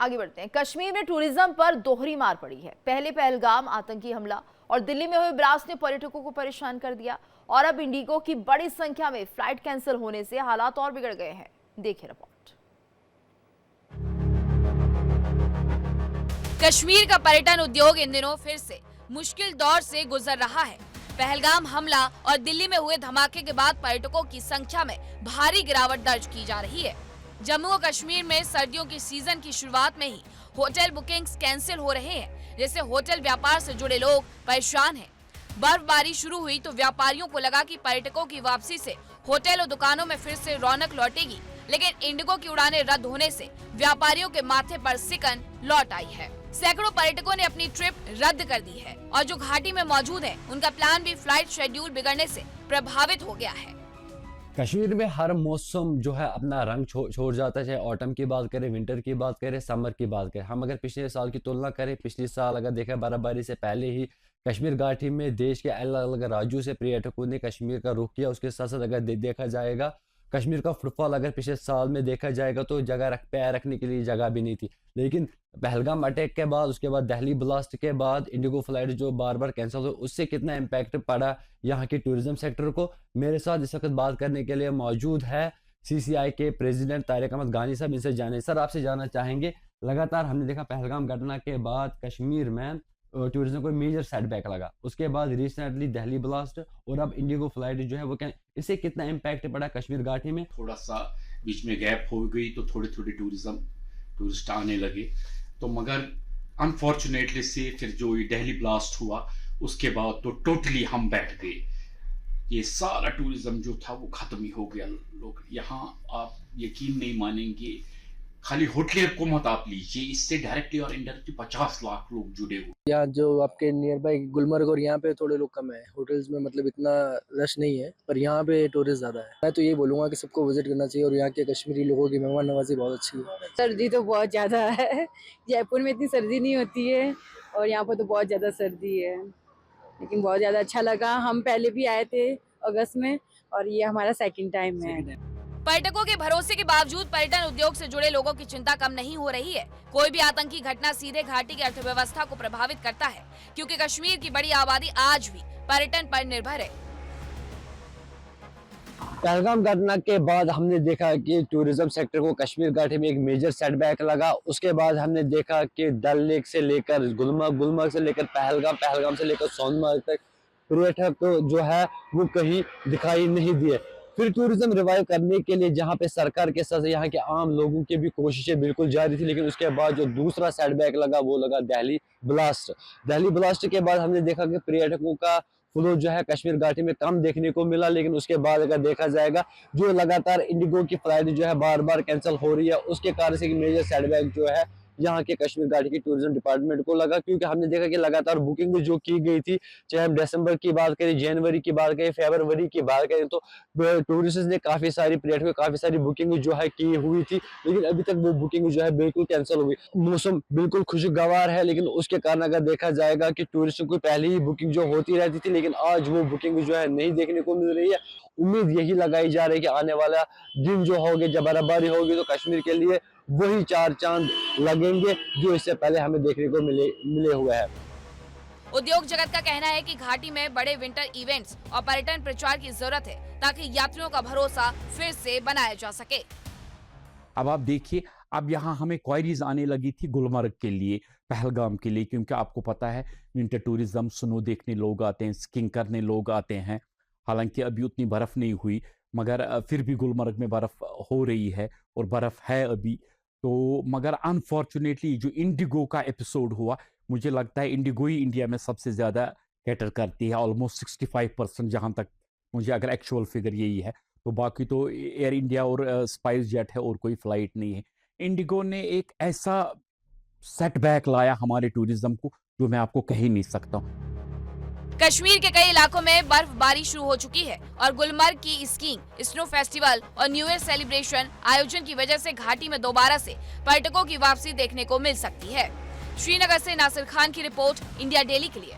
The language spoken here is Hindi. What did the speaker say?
आगे बढ़ते हैं। कश्मीर में टूरिज्म पर दोहरी मार पड़ी है। पहले पहलगाम आतंकी हमला और दिल्ली में हुए ब्लास्ट ने पर्यटकों को परेशान कर दिया और अब इंडिगो की बड़ी संख्या में फ्लाइट कैंसिल होने से हालात और बिगड़ गए हैं। देखिए रिपोर्ट। कश्मीर का पर्यटन उद्योग इन दिनों फिर से मुश्किल दौर से गुजर रहा है। पहलगाम हमला और दिल्ली में हुए धमाके के बाद पर्यटकों की संख्या में भारी गिरावट दर्ज की जा रही है। जम्मू और कश्मीर में सर्दियों की सीजन की शुरुआत में ही होटल बुकिंग्स कैंसिल हो रहे हैं, जिससे होटल व्यापार से जुड़े लोग परेशान हैं। बर्फबारी शुरू हुई तो व्यापारियों को लगा कि पर्यटकों की वापसी से होटल और दुकानों में फिर से रौनक लौटेगी, लेकिन इंडिगो की उड़ानें रद्द होने से व्यापारियों के माथे पर सिकन लौट आई है। सैकड़ों पर्यटकों ने अपनी ट्रिप रद्द कर दी है और जो घाटी में मौजूद हैं, उनका प्लान भी फ्लाइट शेड्यूल बिगड़ने से प्रभावित हो गया है। कश्मीर में हर मौसम जो है अपना रंग छोड़ जाता है, चाहे ऑटम की बात करें, विंटर की बात करें, समर की बात करें। हम अगर पिछले साल की तुलना करें, पिछले साल अगर देखा बर्फबारी से पहले ही कश्मीर घाटी में देश के अलग अलग राज्यों से पर्यटकों ने कश्मीर का रुख किया। उसके साथ साथ अगर देखा जाएगा कश्मीर का फुटफॉल अगर पिछले साल में देखा जाएगा तो पैर रखने के लिए जगह भी नहीं थी। लेकिन पहलगाम अटैक के बाद, उसके बाद दिल्ली ब्लास्ट के बाद इंडिगो फ्लाइट जो बार बार कैंसिल हुई, उससे कितना इम्पैक्ट पड़ा यहाँ के टूरिज्म सेक्टर को। मेरे साथ इस वक्त बात करने के लिए मौजूद है CCI के प्रेसिडेंट तारिक अहमद गानी साहब। इनसे जाने सर, आपसे जानना चाहेंगे, लगातार हमने देखा पहलगाम घटना के बाद कश्मीर में टूरिज्म को मेजर सेटबैक लगा, उसके बाद रिसेंटली दिल्ली ब्लास्ट और अब इंडिगो फ्लाइट जो है वो इससे कितना इम्पैक्ट पड़ा कश्मीर घाटी में? थोड़ा सा बीच में गैप हो गई तो थोड़े थोड़े टूरिस्ट आने लगे, तो मगर अनफॉर्चुनेटली से फिर जो ये दिल्ली ब्लास्ट हुआ उसके बाद तो टोटली हम बैठ गए। ये सारा टूरिज्म जो था वो खत्म ही हो गया। लोग यहाँ, आप यकीन नहीं मानेंगे, खाली होटलियर को मत आप लीजिए, इससे डायरेक्टली और इनडायरेक्टली 50 लाख लोग जुड़े हुए। यहाँ जो आपके नियर बाई गुलमर्ग और यहाँ पे थोड़े लोग कम है, होटल्स में मतलब इतना रश नहीं है, पर यहाँ पे टूरिस्ट ज़्यादा है। मैं तो ये बोलूँगा कि सबको विजिट करना चाहिए और यहाँ के कश्मीरी लोगों की मेहमान नवाजी बहुत अच्छी है। सर्दी तो बहुत ज़्यादा है, जयपुर में इतनी सर्दी नहीं होती है और यहाँ पर तो बहुत ज़्यादा सर्दी है, लेकिन बहुत ज़्यादा अच्छा लगा। हम पहले भी आए थे अगस्त में और ये हमारा सेकेंड टाइम है। पर्यटकों के भरोसे के बावजूद पर्यटन उद्योग से जुड़े लोगों की चिंता कम नहीं हो रही है। कोई भी आतंकी घटना सीधे घाटी की अर्थव्यवस्था को प्रभावित करता है, क्योंकि कश्मीर की बड़ी आबादी आज भी पर्यटन पर निर्भर है। पहलगाम घटना के बाद हमने देखा कि टूरिज्म सेक्टर को कश्मीर घाटी में एक मेजर सेटबैक लगा। उसके बाद हमने देखा कि डल लेक से लेकर गुलमर्ग से लेकर पहलगाम से लेकर सोनमर्ग तक पर्यटक जो है वो कहीं दिखाई नहीं दिए। फिर टूरिज्म रिवाइव करने के लिए जहां पे सरकार के साथ यहाँ के आम लोगों की भी कोशिशें बिल्कुल जारी थी, लेकिन उसके बाद जो दूसरा सेटबैक लगा वो लगा दिल्ली ब्लास्ट के बाद हमने देखा कि पर्यटकों का फ्लो जो है कश्मीर घाटी में कम देखने को मिला। लेकिन उसके बाद अगर देखा जाएगा जो लगातार इंडिगो की फ्लाइट जो है बार बार कैंसिल हो रही है, उसके कारण से मेजर सेटबैक जो है यहाँ के कश्मीर घाटी की टूरिज्म डिपार्टमेंट को लगा, क्योंकि हमने देखा कि लगातार बुकिंग जो की गई थी, चाहे हम दिसंबर की बात करें, जनवरी की बात करें, फरवरी की बात करें, तो टूरिस्ट ने काफी सारी बुकिंग जो है की हुई थी, लेकिन अभी तक वो बुकिंग जो है बिल्कुल कैंसिल हो गई। मौसम बिल्कुल खुशगवार है, लेकिन उसके कारण अगर देखा जाएगा कि टूरिस्टों को पहले ही बुकिंग जो होती रहती थी, लेकिन आज वो बुकिंग जो है नहीं देखने को मिल रही है। उम्मीद यही लगाई जा रही है कि आने वाला दिन जो होगा, जब बर्फबारी होगी, तो कश्मीर के लिए वही चार चांद लगेंगे जो इससे पहले हमें देखने को मिले हुए हैं। उद्योग जगत का कहना है कि घाटी में बड़े विंटर इवेंट्स और पर्यटन प्रचार की जरूरत है, ताकि यात्रियों का भरोसा फिर से बनाया जा सके। अब आप देखिए, अब यहाँ हमें क्वायरीज आने लगी थी गुलमर्ग के लिए, पहलगाम के लिए, क्योंकि आपको पता है विंटर टूरिज्म, स्नो देखने लोग आते हैं, स्कीइंग करने लोग आते हैं। हालांकि अभी उतनी बर्फ नहीं हुई, मगर फिर भी गुलमर्ग में बर्फ हो रही है और बर्फ है अभी तो। मगर अनफॉर्चुनेटली जो इंडिगो का एपिसोड हुआ, मुझे लगता है इंडिगो ही इंडिया में सबसे ज़्यादा कैटर करती है, ऑलमोस्ट 65%, जहाँ तक मुझे, अगर एक्चुअल फिगर यही है, तो बाकी तो एयर इंडिया और स्पाइस जेट है और कोई फ्लाइट नहीं है। इंडिगो ने एक ऐसा सेटबैक लाया हमारे टूरिज्म को जो मैं आपको कह ही नहीं सकता। कश्मीर के कई इलाकों में बर्फबारी शुरू हो चुकी है और गुलमर्ग की स्कीइंग, स्नो फेस्टिवल और न्यू ईयर सेलिब्रेशन आयोजन की वजह से घाटी में दोबारा से पर्यटकों की वापसी देखने को मिल सकती है। श्रीनगर से नासिर खान की रिपोर्ट, इंडिया डेली के लिए।